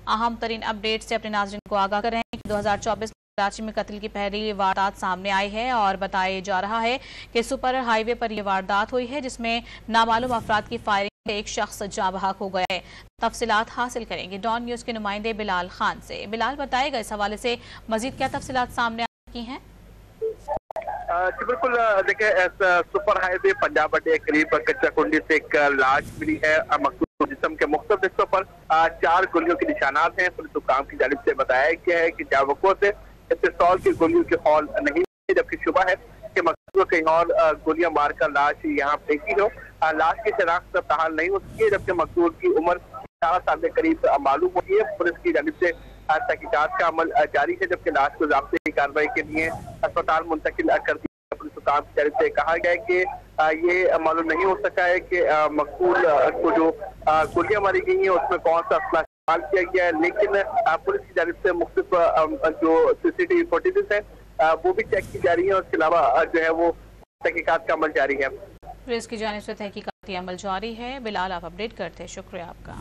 अहम तरीन अपडेट से अपने नाज़रीन को आगाह कर रहे हैं कि 2024 कराची में कत्ल की पहली वारदात सामने आई है और बताया जा रहा है कि सुपर हाईवे पर यह वारदात हुई है जिसमें नामालूम अफराद की फायरिंग से एक शख्स जाँ बहक हो गया है। तफसीलात हासिल करेंगे डॉन न्यूज के नुमाइंदे बिलाल खान से। बिलाल, बताएगा इस हवाले से मजीद क्या तफसीलात सामने की हैं? जी बिल्कुल, देखिए सुपर हाईवे पंजाब अड्डे के करीब कच्चा कुंडी से एक लाश मिली है। मकसूद जिस्म के मुख्तलिफ हिस्सों पर 4 गोलियों के निशानात हैं। पुलिस हुकाम की जानिब से बताया गया है कि जावको से पिस्तौल की गोलियों की हॉल नहीं है, जबकि शुबा है कि मकसूद कहीं और गोलियां मारकर लाश यहाँ फेंकी हो। लाश की शनाख्त ताहाल नहीं हो सकी है, जबकि मकसूद की उम्र 4 साल के करीब मालूम होती है। पुलिस की जानिब से तहकीकात का अमल जारी है, जबकि लाश को ज़ाब्ते की कार्रवाई के लिए अस्पताल मुंतकिल कर दी। पुलिस हुकाम की जानिब से कहा गया है कि ये मालूम नहीं हो सका है कि मकसूद को जो गोलियां मारी गई हैं उसमें कौन सा असला इस्तेमाल किया गया है, लेकिन पुलिस की जानिब से मुख्तलिफ जो CCTV फुटेजेस है वो भी चेक की जा रही है और इसके अलावा जो है वो तहकीकात का अमल जारी है। पुलिस की जानिब से तहकीकाती अमल जारी है। बिलाल, आप अपडेट करते हैं, शुक्रिया आपका।